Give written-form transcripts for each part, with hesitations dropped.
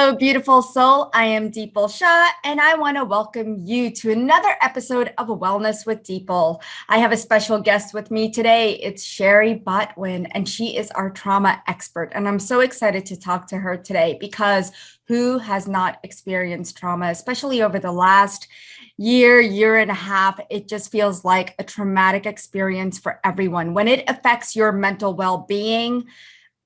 Hello, beautiful soul. I am Dipal Shah, and I want to welcome you to another episode of Wellness with Dipal. I have a special guest with me today. It's Shari Botwin, and she is our trauma expert. And I'm so excited to talk to her today because who has not experienced trauma, especially over the last year and a half? It just feels like a traumatic experience for everyone. When it affects your mental well-being,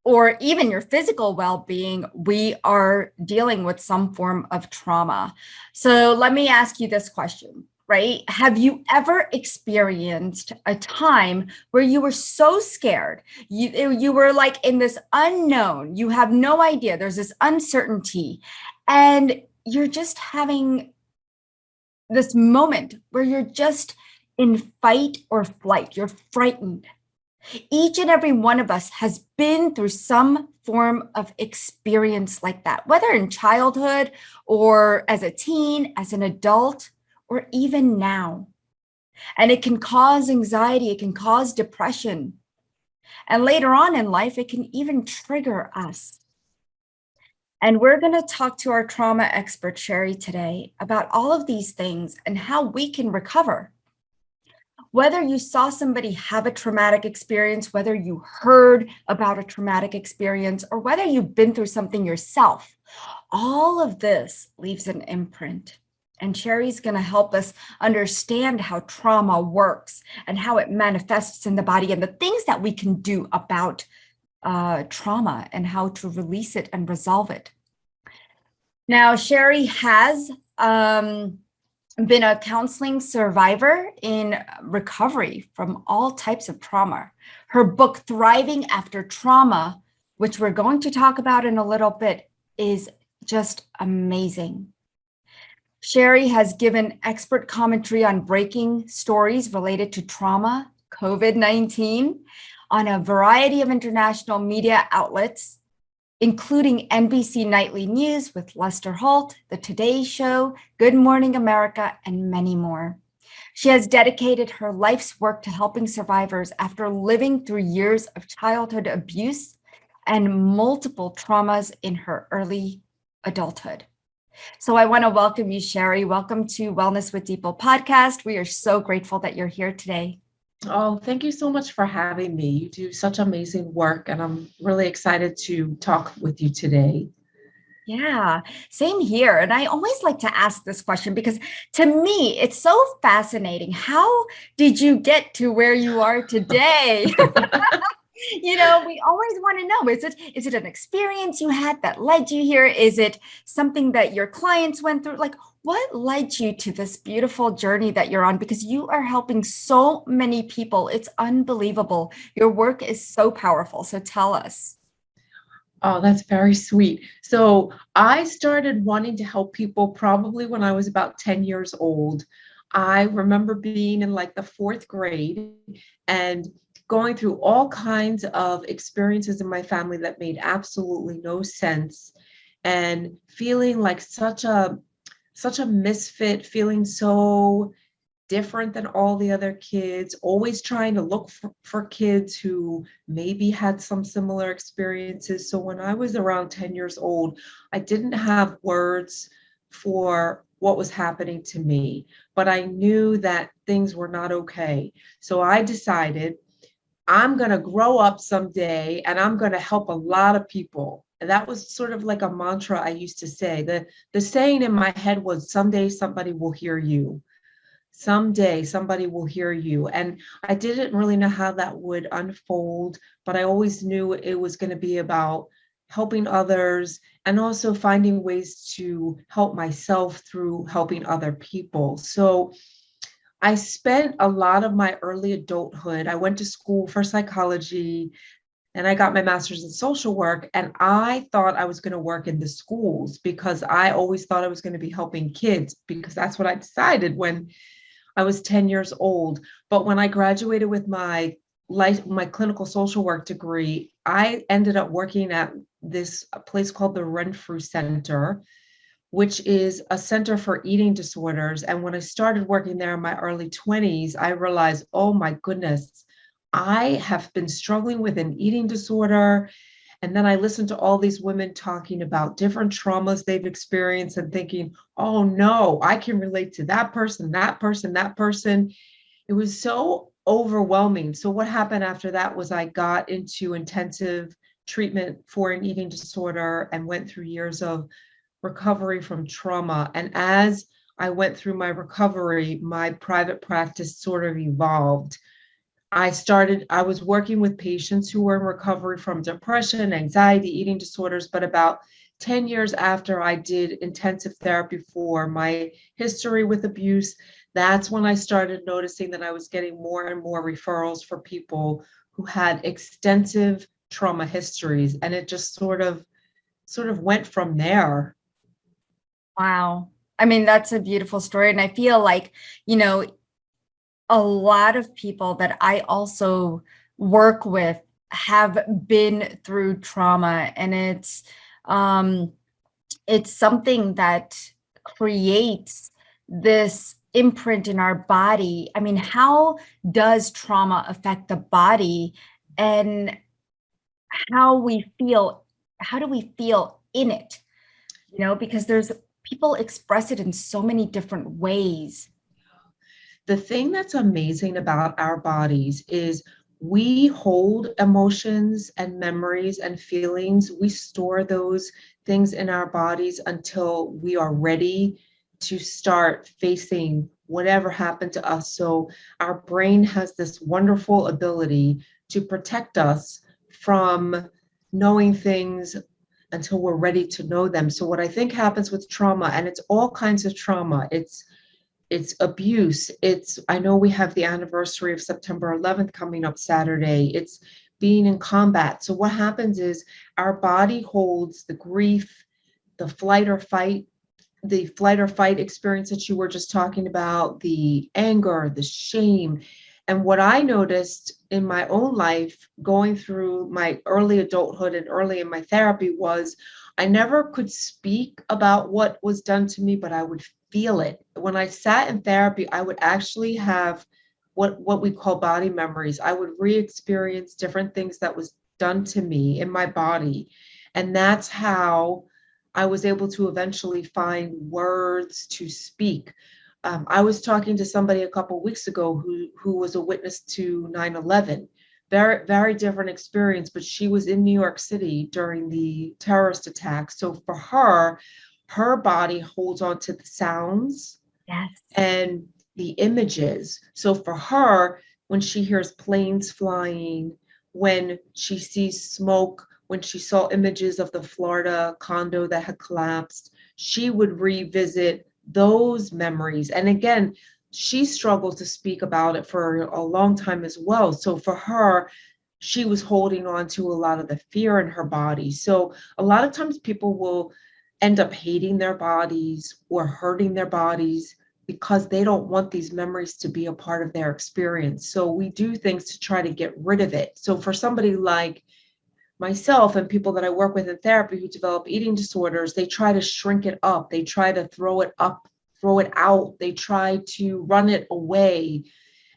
or even your physical well-being, we are dealing with some form of trauma. So let me ask you this question, right? Have you ever experienced a time where you were so scared? You were like in this unknown, you have no idea, there's this uncertainty, and you're just having this moment where you're just in fight or flight, you're frightened. Each and every one of us has been through some form of experience like that, whether in childhood or as a teen, as an adult, or even now. And it can cause anxiety, it can cause depression. And later on in life, it can even trigger us. And we're going to talk to our trauma expert, Shari, today about all of these things and how we can recover. Whether you saw somebody have a traumatic experience, whether you heard about a traumatic experience, or whether you've been through something yourself, all of this leaves an imprint. And Shari's going to help us understand how trauma works and how it manifests in the body and the things that we can do about trauma and how to release it and resolve it. Now, Shari has been a counseling survivor in recovery from all types of trauma. Her book, Thriving After Trauma, which we're going to talk about in a little bit, is just amazing. Shari has given expert commentary on breaking stories related to trauma, COVID-19, on a variety of international media outlets, including NBC Nightly News with Lester Holt, The Today Show, Good Morning America, and many more. She has dedicated her life's work to helping survivors after living through years of childhood abuse and multiple traumas in her early adulthood. So I want to welcome you, Shari. Welcome to Wellness with Dipal podcast. We are so grateful that you're here today. Oh, thank you so much for having me. You do such amazing work, and I'm really excited to talk with you today. Yeah, same here. And I always like to ask this question because to me, it's so fascinating. How did you get to where you are today? We always want to know, is it an experience you had that led you here? Is it something that your clients went through? Like, what led you to this beautiful journey that you're on? Because you are helping so many people. It's unbelievable. Your work is so powerful. So tell us. Oh, that's very sweet. So I started wanting to help people probably when I was about 10 years old. I remember being in like the fourth grade and going through all kinds of experiences in my family that made absolutely no sense, and feeling like such a misfit, feeling so different than all the other kids, always trying to look for kids who maybe had some similar experiences. So when I was around 10 years old, I didn't have words for what was happening to me, but I knew that things were not okay. So I decided I'm going to grow up someday and I'm going to help a lot of people. And that was sort of like a mantra I used to say. The saying in my head was, someday somebody will hear you. Someday somebody will hear you. And I didn't really know how that would unfold, but I always knew it was going to be about helping others and also finding ways to help myself through helping other people. So I spent a lot of my early adulthood. I went to school for psychology and I got my master's in social work. And I thought I was going to work in the schools because I always thought I was going to be helping kids, because that's what I decided when I was 10 years old. But when I graduated with my clinical social work degree, I ended up working at this place called the Renfrew Center, which is a center for eating disorders. And when I started working there in my early 20s, I realized, oh my goodness, I have been struggling with an eating disorder. And then I listened to all these women talking about different traumas they've experienced and thinking, oh no, I can relate to that person, that person, that person. It was so overwhelming. So what happened after that was I got into intensive treatment for an eating disorder and went through years of recovery from trauma. And as I went through my recovery, my private practice sort of evolved. I was working with patients who were in recovery from depression, anxiety, eating disorders, but about 10 years after I did intensive therapy for my history with abuse, that's when I started noticing that I was getting more and more referrals for people who had extensive trauma histories. And it just sort of went from there. Wow. I mean, that's a beautiful story. And I feel like, you know, a lot of people that I also work with have been through trauma, and it's something that creates this imprint in our body. I mean, how does trauma affect the body, and how we feel, how do we feel in it? You know, because there's people express it in so many different ways. The thing that's amazing about our bodies is we hold emotions and memories and feelings. We store those things in our bodies until we are ready to start facing whatever happened to us. So our brain has this wonderful ability to protect us from knowing things until we're ready to know them. So what I think happens with trauma, and it's all kinds of trauma, it's abuse. I know we have the anniversary of September 11th coming up Saturday. It's being in combat. So what happens is our body holds the grief, the flight or fight experience that you were just talking about, the anger, the shame. And what I noticed in my own life, going through my early adulthood and early in my therapy, was I never could speak about what was done to me, but I would feel it. When I sat in therapy, I would actually have what we call body memories. I would re-experience different things that was done to me in my body. And that's how I was able to eventually find words to speak. I was talking to somebody a couple of weeks ago who was a witness to 9/11. Very, very different experience, but she was in New York City during the terrorist attack. So for her, her body holds on to the sounds Yes. and the images. So for her, when she hears planes flying, when she sees smoke, when she saw images of the Florida condo that had collapsed, she would revisit those memories. And again, she struggled to speak about it for a long time as well. So for her, she was holding on to a lot of the fear in her body. So a lot of times people will end up hating their bodies or hurting their bodies because they don't want these memories to be a part of their experience. So we do things to try to get rid of it. So for somebody like myself and people that I work with in therapy who develop eating disorders, they try to shrink it up. They try to throw it up, throw it out. They try to run it away.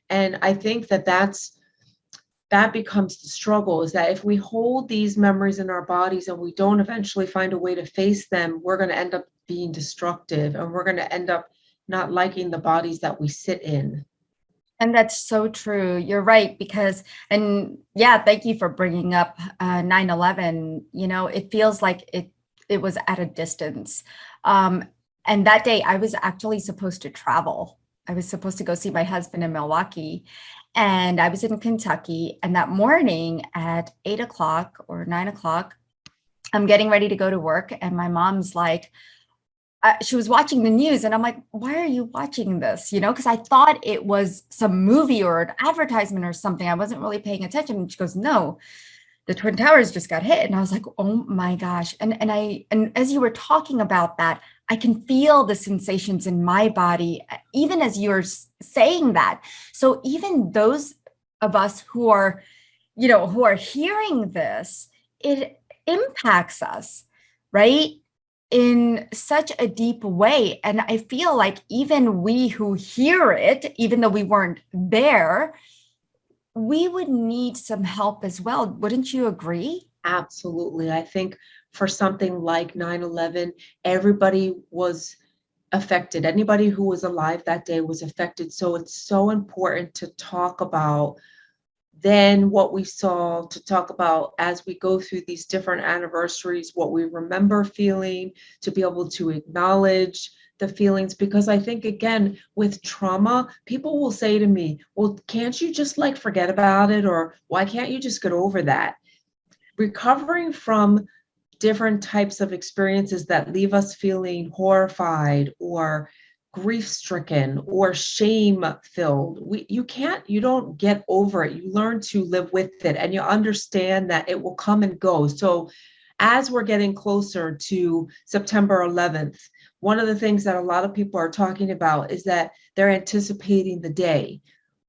And I think that becomes the struggle, is that if we hold these memories in our bodies and we don't eventually find a way to face them, we're going to end up being destructive, and we're going to end up not liking the bodies that we sit in. And that's so true. You're right, because, and yeah, thank you for bringing up 9/11. You know, it feels like it was at a distance. Um, and that day I was actually supposed to travel. I was supposed to go see my husband in Milwaukee, and I was in Kentucky. And that morning at 8 o'clock or 9 o'clock, I'm getting ready to go to work, and my mom's like, she was watching the news, and I'm like, why are you watching this? You know, because I thought it was some movie or an advertisement or something. I wasn't really paying attention. And she goes, no, the Twin Towers just got hit. And I was like, oh my gosh. And as you were talking about that, I can feel the sensations in my body, even as you're saying that. So even those of us who are, you know, who are hearing this, it impacts us, right? In such a deep way. And I feel like even we who hear it, even though we weren't there, we would need some help as well. Wouldn't you agree? Absolutely. I think for something like 9/11, everybody was affected. Anybody who was alive that day was affected. So it's so important to talk about then what we saw, to talk about as we go through these different anniversaries, what we remember feeling, to be able to acknowledge the feelings. Because I think, again, with trauma, people will say to me, well, can't you just like forget about it? Or why can't you just get over that? Recovering from different types of experiences that leave us feeling horrified or grief stricken or shame filled, you don't get over it. You learn to live with it, and you understand that it will come and go. So as we're getting closer to September 11th, one of the things that a lot of people are talking about is that they're anticipating the day.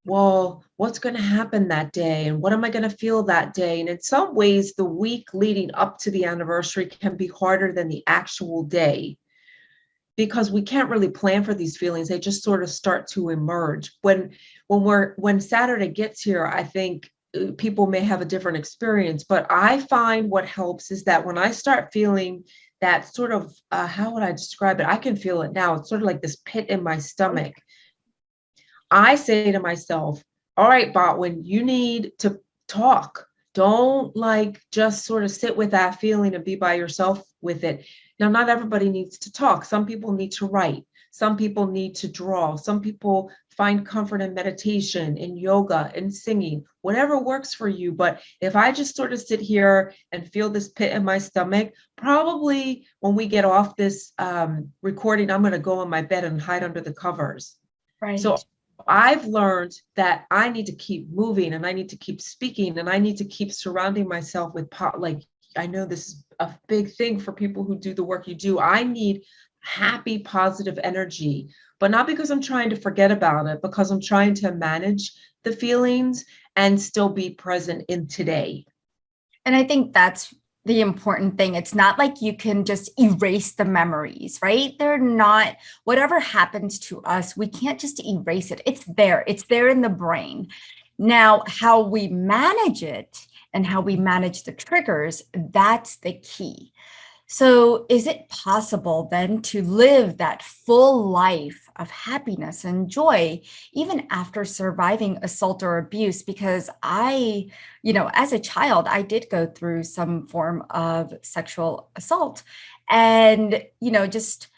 Well, what's going to happen that day? And what am I going to feel that day? And in some ways, the week leading up to the anniversary can be harder than the actual day, because we can't really plan for these feelings. They just sort of start to emerge. When Saturday gets here, I think people may have a different experience, but I find what helps is that when I start feeling that sort of, how would I describe it? I can feel it now. It's sort of like this pit in my stomach. I say to myself, all right, Botwin, you need to talk. Don't like just sort of sit with that feeling and be by yourself with it. Now, not everybody needs to talk. Some people need to write. Some people need to draw. Some people find comfort in meditation, in yoga, in singing, whatever works for you. But if I just sort of sit here and feel this pit in my stomach, probably when we get off this recording, I'm going to go in my bed and hide under the covers. So Right. I've learned that I need to keep moving, and I need to keep speaking, and I need to keep surrounding myself with like, I know this is a big thing for people who do the work you do. I need happy, positive energy, but not because I'm trying to forget about it, because I'm trying to manage the feelings and still be present in today. And I think that's the important thing. It's not like you can just erase the memories, right? They're not, whatever happens to us, we can't just erase it. It's there in the brain. Now, how we manage it and how we manage the triggers, that's the key. So, is it possible then to live that full life of happiness and joy even after surviving assault or abuse? Because as a child, I did go through some form of sexual assault. And, just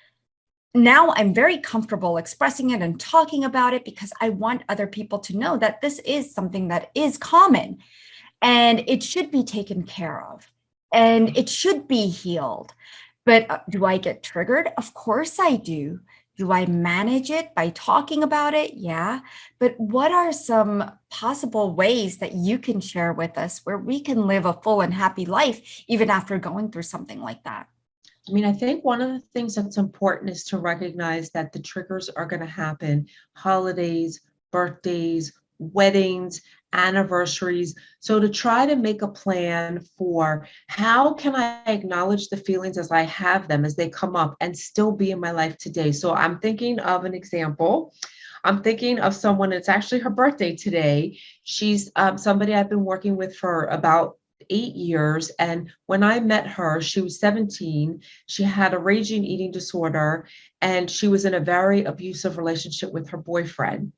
now I'm very comfortable expressing it and talking about it because I want other people to know that this is something that is common and it should be taken care of and it should be healed. But do I get triggered? Of course I do. Do I manage it by talking about it? Yeah. But what are some possible ways that you can share with us where we can live a full and happy life even after going through something like that? I mean, I think one of the things that's important is to recognize that the triggers are going to happen: holidays, birthdays, weddings, anniversaries. So to try to make a plan for how can I acknowledge the feelings as I have them, as they come up, and still be in my life today. So I'm thinking of an example. I'm thinking of someone, it's actually her birthday today. She's somebody I've been working with for about 8 years. And when I met her, she was 17. She had a raging eating disorder, and she was in a very abusive relationship with her boyfriend.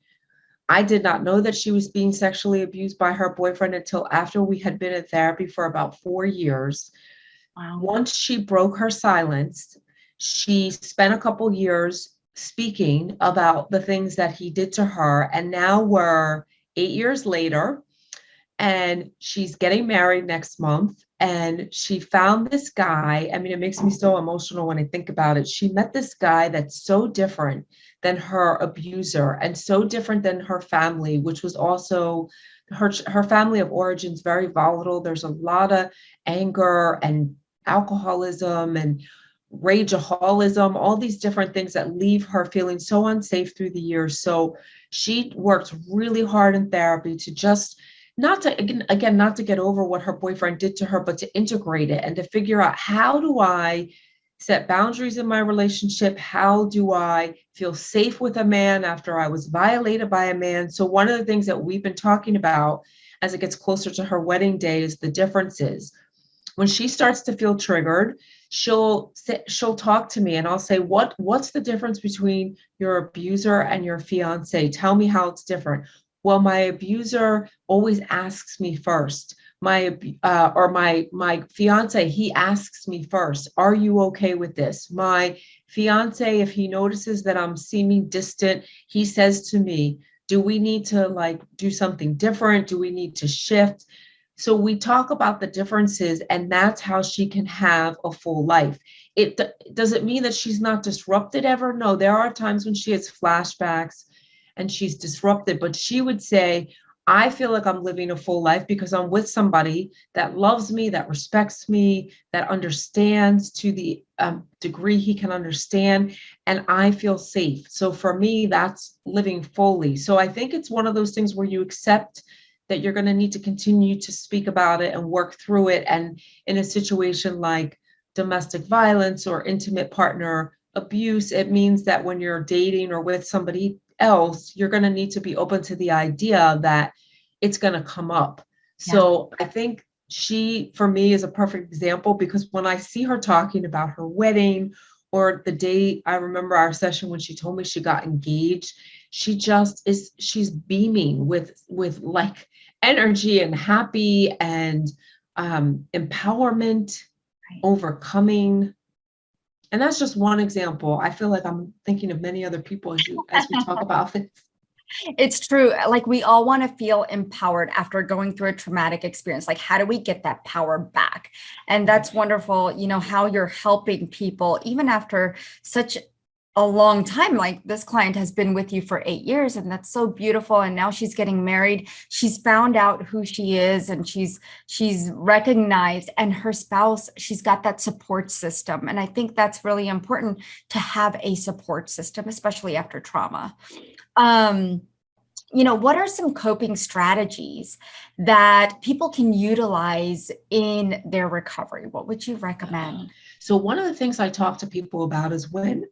I did not know that she was being sexually abused by her boyfriend until after we had been in therapy for about 4 years. Wow. Once she broke her silence, she spent a couple years speaking about the things that he did to her. And now we're 8 years later, and she's getting married next month. And she found this guy. I mean, it makes me so emotional when I think about it. She met this guy that's so different than her abuser and so different than her family, which was also her family of origins, very volatile. There's a lot of anger and alcoholism and rageaholism, all these different things that leave her feeling so unsafe through the years. So she worked really hard in therapy to just not to, again, not to get over what her boyfriend did to her, but to integrate it and to figure out, how do I set boundaries in my relationship? How do I feel safe with a man after I was violated by a man? So one of the things that we've been talking about as it gets closer to her wedding day is the differences. When she starts to feel triggered, she'll talk to me and I'll say, what's the difference between your abuser and your fiance? Tell me how it's different. Well, my abuser always asks me first. My fiance, he asks me first, are you okay with this? My fiance, if he notices that I'm seeming distant, he says to me, do we need to like do something different? Do we need to shift? So we talk about the differences, and that's how she can have a full life. Does it mean that she's not disrupted ever? No, there are times when she has flashbacks and she's disrupted, but she would say, I feel like I'm living a full life because I'm with somebody that loves me, that respects me, that understands to the degree he can understand, and I feel safe. So for me, that's living fully. So I think it's one of those things where you accept that you're going to need to continue to speak about it and work through it. And in a situation like domestic violence or intimate partner abuse, it means that when you're dating or with somebody else, you're going to need to be open to the idea that it's going to come up. Yeah. So I think she, for me, is a perfect example, because when I see her talking about her wedding, or the day, I remember our session when she told me she got engaged, she's beaming with like energy and happy and empowerment, Right. overcoming. And that's just one example. I feel like I'm thinking of many other people as we talk about this. It's true. Like we all want to feel empowered after going through a traumatic experience. Like, how do we get that power back? And that's wonderful, how you're helping people even after such a long time. Like this client has been with you for 8 years, and that's so beautiful. And now she's getting married. She's found out who she is, and she's recognized, and her spouse, she's got that support system. And I think that's really important to have a support system, especially after trauma. Um, what are some coping strategies that people can utilize in their recovery? What would you recommend? So one of the things I talk to people about is when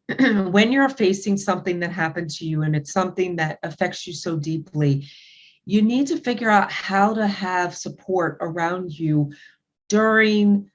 when you're facing something that happened to you and it's something that affects you so deeply, you need to figure out how to have support around you during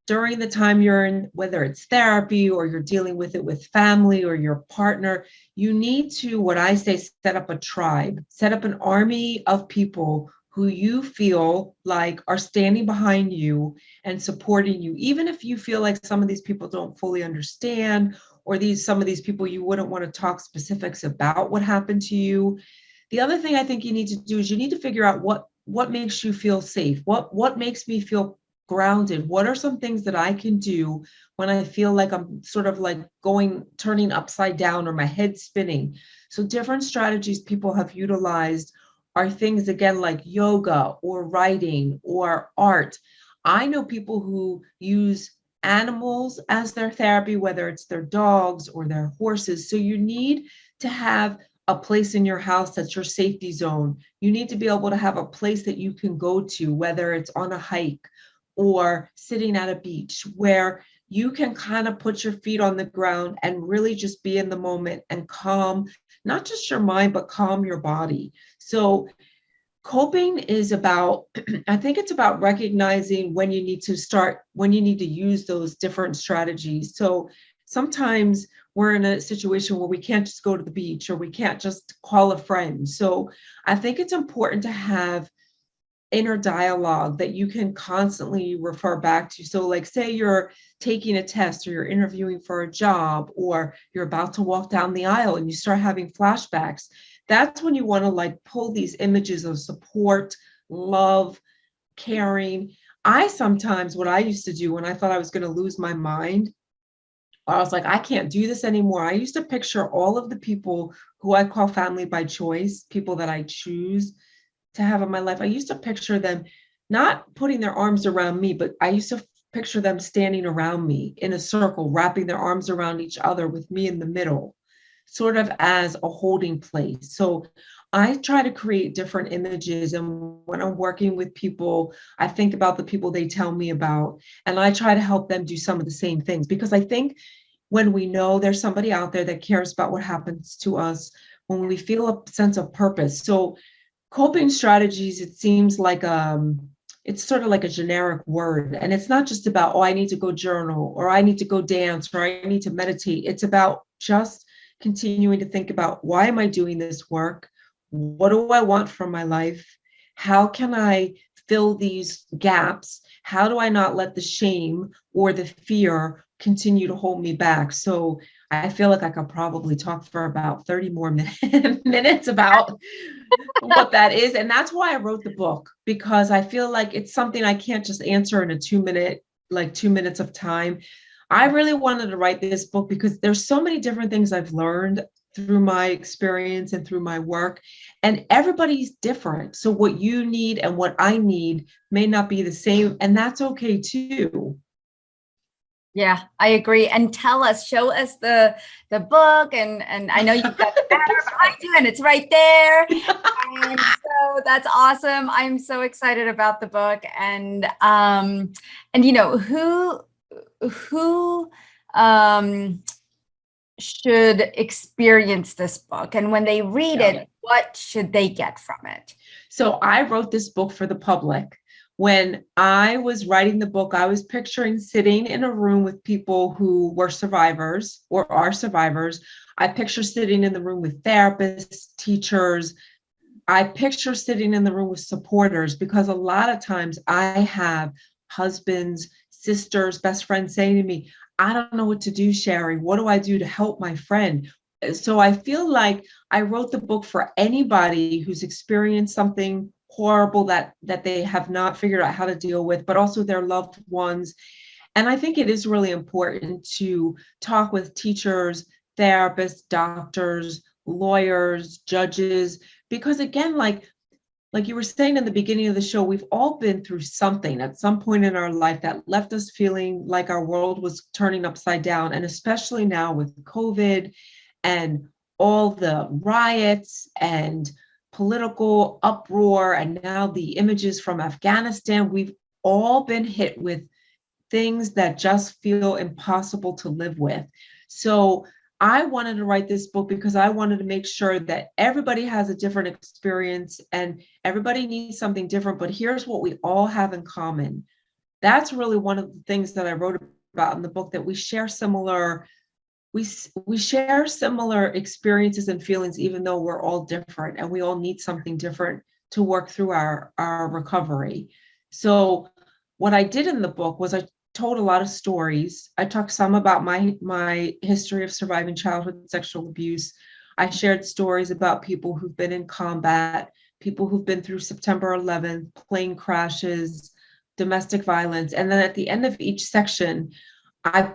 during the time you're in, whether it's therapy or you're dealing with it with family or your partner. You need to, what I say, set up a tribe, set up an army of people who you feel like are standing behind you and supporting you, even if you feel like some of these people don't fully understand, or some of these people you wouldn't want to talk specifics about what happened to you. The other thing I think you need to do is you need to figure out what makes you feel safe, what makes me feel grounded. What are some things that I can do when I feel like I'm sort of like turning upside down or my head spinning? So different strategies people have utilized are things, again, like yoga or writing or art. I know people who use animals as their therapy, whether it's their dogs or their horses. So you need to have a place in your house that's your safety zone. You need to be able to have a place that you can go to, whether it's on a hike or sitting at a beach, where you can kind of put your feet on the ground and really just be in the moment and calm, not just your mind, but calm your body. So coping is about, I think it's about recognizing when you need to use those different strategies. So sometimes we're in a situation where we can't just go to the beach or we can't just call a friend. So I think it's important to have inner dialogue that you can constantly refer back to. So like, say you're taking a test or you're interviewing for a job or you're about to walk down the aisle and you start having flashbacks. That's when you want to like pull these images of support, love, caring. What I used to do when I thought I was going to lose my mind, I was like, I can't do this anymore. I used to picture all of the people who I call family by choice, people that I choose to have in my life. I used to picture them not putting their arms around me, but I used to picture them standing around me in a circle, wrapping their arms around each other with me in the middle, sort of as a holding place. So I try to create different images. And when I'm working with people, I think about the people they tell me about, and I try to help them do some of the same things, because I think when we know there's somebody out there that cares about what happens to us, when we feel a sense of purpose. So coping strategies, it seems like it's sort of like a generic word. And it's not just about, oh, I need to go journal, or I need to go dance, or I need to meditate. It's about just continuing to think about, why am I doing this work? What do I want from my life? How can I fill these gaps? How do I not let the shame or the fear continue to hold me back? So I feel like I could probably talk for about 30 more minutes about what that is. And that's why I wrote the book, because I feel like it's something I can't just answer in a 2 minute, like 2 minutes of time. I really wanted to write this book because there's so many different things I've learned through my experience and through my work, and everybody's different. So what you need and what I need may not be the same, and that's okay too. Yeah, I agree. And show us the book, and I know you've got the banner behind you, and it's right there. And so that's awesome. I'm so excited about the book, and you know, who should experience this book, and when they read it, what should they get from it? So I wrote this book for the public. When I was writing the book, I was picturing sitting in a room with people who were survivors or are survivors. I picture sitting in the room with therapists, teachers. I picture sitting in the room with supporters, because a lot of times I have husbands, sisters, best friends saying to me, I don't know what to do, Shari. What do I do to help my friend? So I feel like I wrote the book for anybody who's experienced something horrible that they have not figured out how to deal with, but also their loved ones. And I think it is really important to talk with teachers, therapists, doctors, lawyers, judges, because again, like you were saying in the beginning of the show, we've all been through something at some point in our life that left us feeling like our world was turning upside down. And especially now with COVID and all the riots and political uproar, and now the images from Afghanistan, we've all been hit with things that just feel impossible to live with. So I wanted to write this book because I wanted to make sure that everybody has a different experience and everybody needs something different, but here's what we all have in common. That's really one of the things that I wrote about in the book, that we share similar experiences and feelings, even though we're all different and we all need something different to work through our recovery. So what I did in the book was I told a lot of stories. I talked some about my history of surviving childhood sexual abuse. I shared stories about people who've been in combat, people who've been through September 11th, plane crashes, domestic violence. And then at the end of each section, I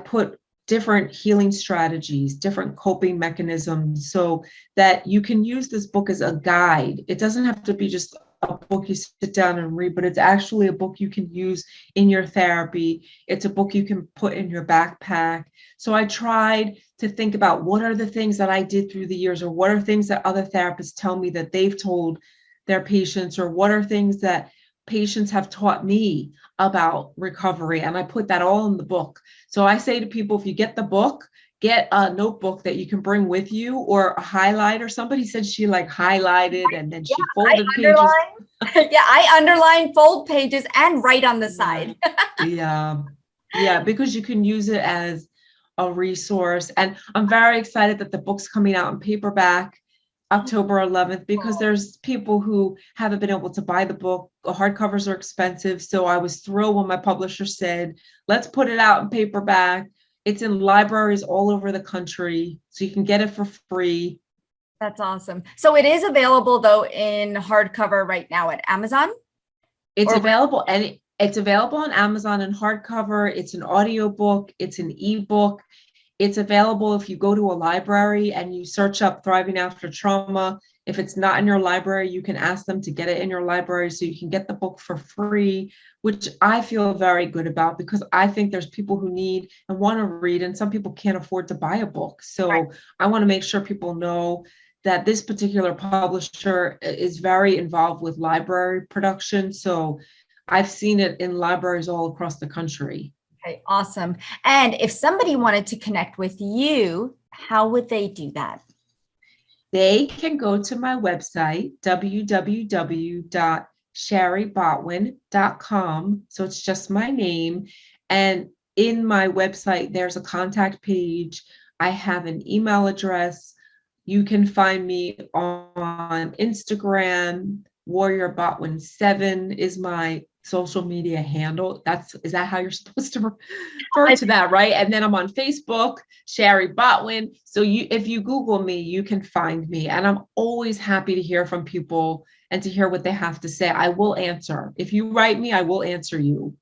put different healing strategies, different coping mechanisms, so that you can use this book as a guide. It doesn't have to be just a book you sit down and read, but it's actually a book you can use in your therapy. It's a book you can put in your backpack. So I tried to think about, what are the things that I did through the years, or what are things that other therapists tell me that they've told their patients, or what are things that patients have taught me about recovery. And I put that all in the book. So I say to people, if you get the book, get a notebook that you can bring with you, or a highlighter. Somebody said she highlighted and then she folded pages. Yeah, I underline, fold pages, and write on the side. Yeah, because you can use it as a resource. And I'm very excited that the book's coming out in paperback October 11th, because there's people who haven't been able to buy the book. The hardcovers are expensive. So I was thrilled when my publisher said, let's put it out in paperback. It's in libraries all over the country, so you can get it for free. That's awesome. So it is available though in hardcover right now at Amazon? It's available, and it's available on Amazon in hardcover. It's an audiobook, it's an ebook. It's available if you go to a library and you search up Thriving After Trauma. If it's not in your library, you can ask them to get it in your library, so you can get the book for free, which I feel very good about, because I think there's people who need and want to read, and some people can't afford to buy a book. So I want to make sure people know that this particular publisher is very involved with library production. So I've seen it in libraries all across the country. Okay, awesome. And if somebody wanted to connect with you, how would they do that? They can go to my website, www.sharibotvin, sharibotwin.com. So it's just my name. And in my website, there's a contact page. I have an email address. You can find me on Instagram. Warrior Botwin 7 is my social media handle. Is that how you're supposed to refer to that, right? And then I'm on Facebook, Shari Botwin. So if you Google me, you can find me. And I'm always happy to hear from people and to hear what they have to say. I will answer. If you write me, I will answer you.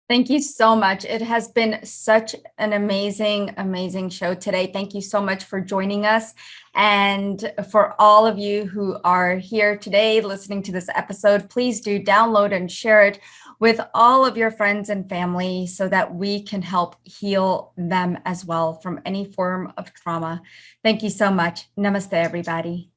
Thank you so much. It has been such an amazing, amazing show today. Thank you so much for joining us. And for all of you who are here today listening to this episode, please do download and share it with all of your friends and family so that we can help heal them as well from any form of trauma. Thank you so much. Namaste, everybody.